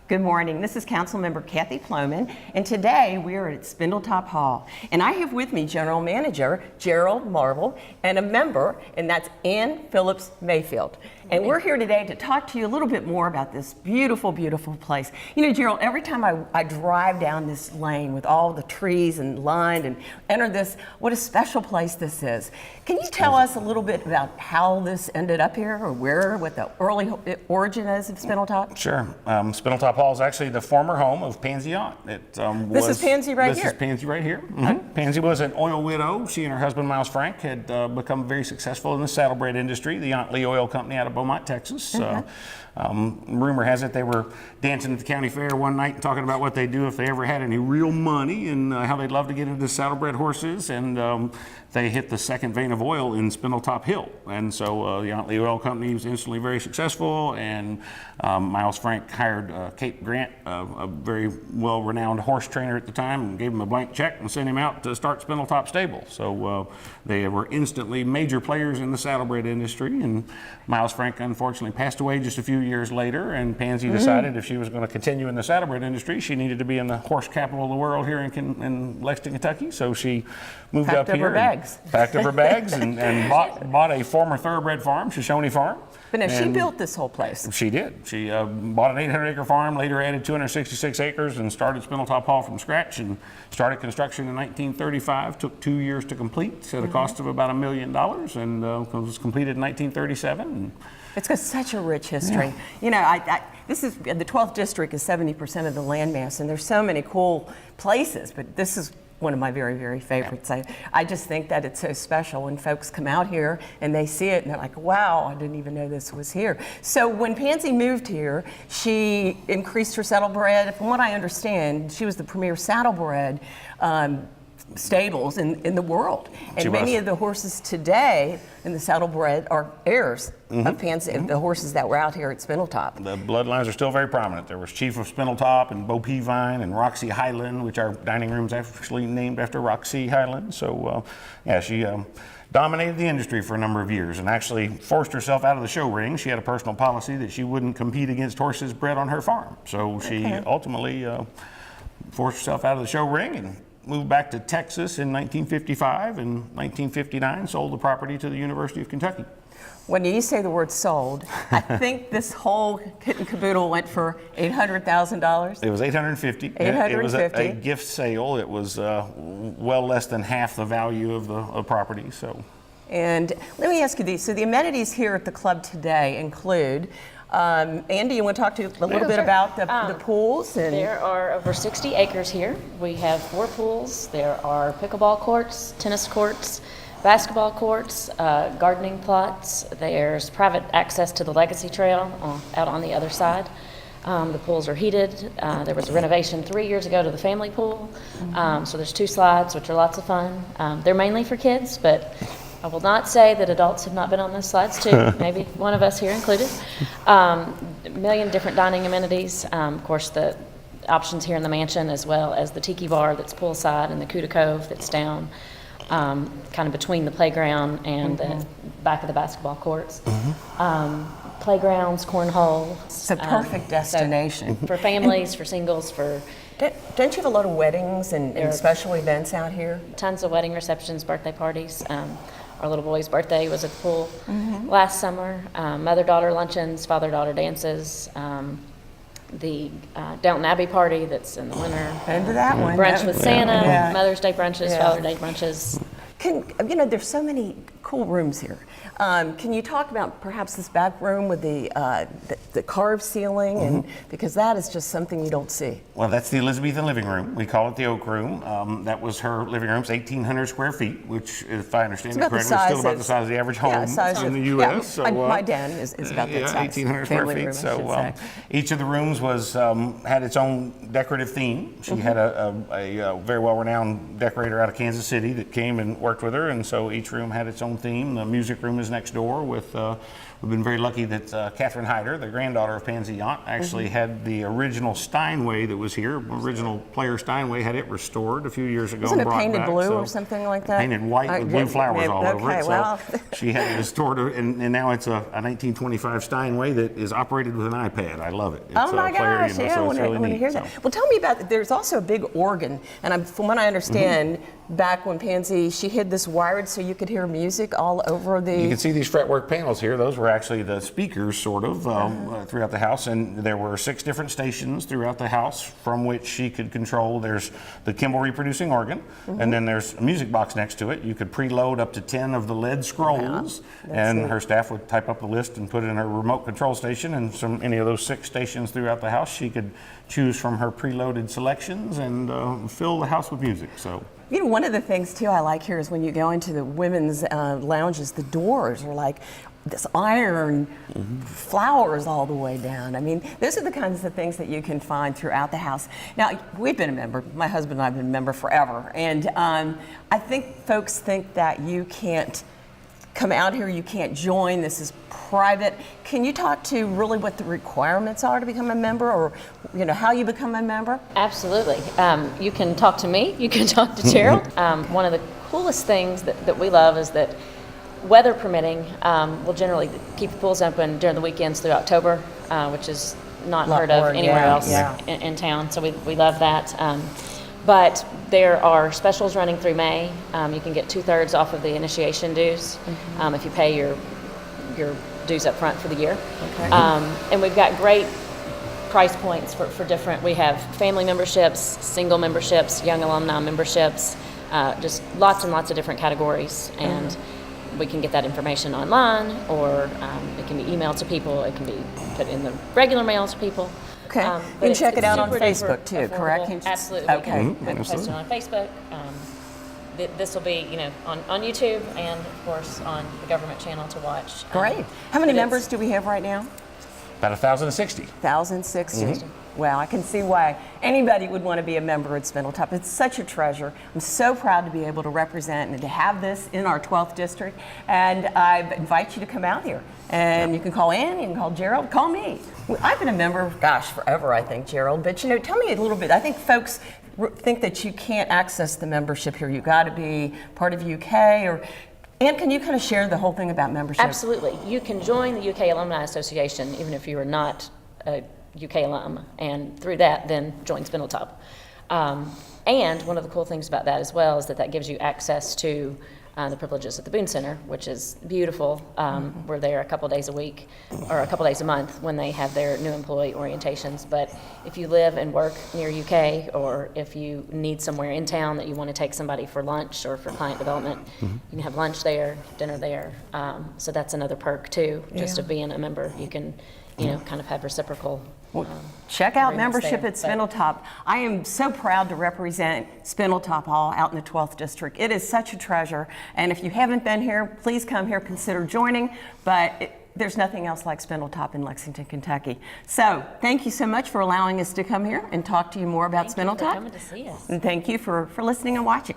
Good morning. This is Councilmember Kathy Plomin, and today we are at Spindletop Hall. And I have with me General Manager Gerald Marble and a member, and that's Ann Phillips Mayfield. And we're here today to talk to you a little bit more about this beautiful, beautiful place. You know, Gerald, every time I drive down this lane with all the trees and lined and enter this, what a special place this is. Can you tell us a little bit about how this ended up here, or what the early origin is of Spindletop? Sure. Spindletop Hall is actually the former home of Pansy Aunt. This is Pansy right here? This is Pansy right here. Mm-hmm. Pansy was an oil widow. She and her husband, Miles Frank, had become very successful in the saddlebred industry, the Aunt Lee Oil Company out of Beaumont, Texas. Rumor has it they were dancing at the county fair one night and talking about what they'd do if they ever had any real money and how they'd love to get into saddlebred horses. And they hit the second vein of oil in Spindletop Hill. And so the Aunt Lee Oil Company was instantly very successful, and Miles Frank hired Kate Grant, a very well-renowned horse trainer at the time, and gave him a blank check and sent him out to start Spindletop Stable. So they were instantly major players in the saddlebred industry, and Miles Frank unfortunately passed away just a few years later, and Pansy decided if she was going to continue in the saddlebred industry, she needed to be in the horse capital of the world here in Lexington, Kentucky. So she moved up here. Packed up her bags and bought a former thoroughbred farm, Shoshone Farm. But now she built this whole place. She did. She bought an 800-acre farm, later added 266 acres, and started Spindletop Hall from scratch, and started construction in 1935. Took 2 years to complete at a cost of about $1 million, and was completed in 1937. It's got such a rich history. Yeah. You know, this is the 12th district is 70% of the landmass, and there's so many cool places, but this is one of my very, very favorites. I just think that it's so special when folks come out here and they see it and they're like, wow, I didn't even know this was here. So when Pansy moved here, she increased her saddlebred. From what I understand, she was the premier saddlebred stables in the world. And many of the horses today in the saddlebred are heirs of Pansy, the horses that were out here at Spindletop. The bloodlines are still very prominent. There was Chief of Spindletop and Bo Peavine and Roxy Hyland, which our dining room's actually named after Roxy Hyland. So yeah, she dominated the industry for a number of years and actually forced herself out of the show ring. She had a personal policy that she wouldn't compete against horses bred on her farm. So she ultimately forced herself out of the show ring and moved back to Texas in 1955, and 1959 sold the property to the University of Kentucky. When you say the word sold, I think this whole kit and caboodle went for $800,000. It was $850,000. It was a gift sale. It was well less than half the value of the property. So. And let me ask you these. So the amenities here at the club today include, Andy, you want to talk to a little bit about the pools? And there are over 60 acres here. We have 4 pools. There are pickleball courts, tennis courts, basketball courts, gardening plots. There's private access to the Legacy Trail out on the other side. The pools are heated. There was a renovation 3 years ago to the family pool. So there's 2 slides, which are lots of fun. They're mainly for kids, but I will not say that adults have not been on those slides too, maybe one of us here included. A million different dining amenities. Of course, the options here in the mansion, as well as the tiki bar that's poolside and the Cuda Cove that's down kind of between the playground and the back of the basketball courts. Playgrounds, cornhole. It's a perfect destination. So for families, for singles, for... Don't you have a lot of weddings and special events out here? Tons of wedding receptions, birthday parties. Our little boy's birthday was at the pool last summer. Mother-daughter luncheons, father-daughter dances. The Downton Abbey party that's in the winter. Been to that one. Brunch with Santa, Mother's Day brunches, Father's Day brunches. You know, there's so many cool rooms here. Can you talk about perhaps this back room with the carved ceiling, and because that is just something you don't see. Well, that's the Elizabethan living room. We call it the Oak Room. That was her living room. It's 1,800 square feet, which, if I understand it correctly, is still about the size of the average home in the U.S. Yeah, my den is about that size. 1,800 square feet. Room, so each of the rooms was had its own decorative theme. She had a very well-renowned decorator out of Kansas City that came and worked with her, and so each room had its own theme. The music room is next door with. We've been very lucky that Catherine Hyder, the granddaughter of Pansy Yount, actually had the original Steinway that was here. Original player Steinway had it restored a few years ago. Wasn't and it brought painted back, blue or something like that? Painted white with blue flowers all over it. So well. she had it restored, and now it's a 1925 Steinway that is operated with an iPad. I love it. It's oh my gosh! so Yeah, I it's really want to neat, hear that. Well, tell me about. There's also a big organ, and from what I understand, back when Pansy, she had this wired so you could hear music all over the. You can see these fretwork panels here. Those were actually the speakers, sort of, throughout the house, and there were 6 different stations throughout the house from which she could control. There's the Kimball reproducing organ, and then there's a music box next to it. You could preload up to 10 of the lead scrolls, and her staff would type up the list and put it in her remote control station, and from any of those 6 stations throughout the house, she could choose from her preloaded selections and fill the house with music. So. You know, one of the things too I like here is when you go into the women's lounges, the doors are like this iron flowers all the way down. I mean, those are the kinds of things that you can find throughout the house. Now, we've been a member, my husband and I have been a member forever, and I think folks think that you can't come out here, you can't join, this is private. Can you talk to really what the requirements are to become a member, or you know, how you become a member? Absolutely. You can talk to me, you can talk to Gerald. One of the coolest things that we love is that, weather permitting, we'll generally keep the pools open during the weekends through October, which is not heard of anywhere else in town, so we love that. But there are specials running through May. You can get 2/3 off of the initiation dues if you pay your dues up front for the year. Okay. And we've got great price points for different. We have family memberships, single memberships, young alumni memberships, just lots and lots of different categories. And we can get that information online, or it can be emailed to people. It can be put in the regular mail to people. Okay. You can check it out on Facebook too, correct? Absolutely. Okay. We can post it on Facebook. This will be, on YouTube and, of course, on the government channel to watch. Great. How many members do we have right now? About 1,060. 1,060. Well, I can see why anybody would want to be a member at Spindletop. It's such a treasure. I'm so proud to be able to represent and to have this in our 12th district. And I invite you to come out here. And you can call Ann, you can call Gerald, call me. I've been a member, forever, I think, Gerald. But, tell me a little bit. I think folks think that you can't access the membership here. You've got to be part of UK or... Ann, can you kind of share the whole thing about membership? Absolutely. You can join the UK Alumni Association even if you are not a UK alum, and through that then join Spindletop. And one of the cool things about that as well is that gives you access to the privileges at the Boone Center, which is beautiful. We're there a couple days a week, or a couple days a month when they have their new employee orientations. But if you live and work near UK, or if you need somewhere in town that you want to take somebody for lunch or for client development, you can have lunch there, dinner there. So that's another perk too, just of being a member. You can, kind of have reciprocal. Check out membership at Spindletop. I am so proud to represent Spindletop Hall out in the 12th District. It is such a treasure, and if you haven't been here, please come here, consider joining, but there's nothing else like Spindletop in Lexington, Kentucky. So thank you so much for allowing us to come here and talk to you more about Spindletop. Thank you for coming to see us. And thank you for listening and watching.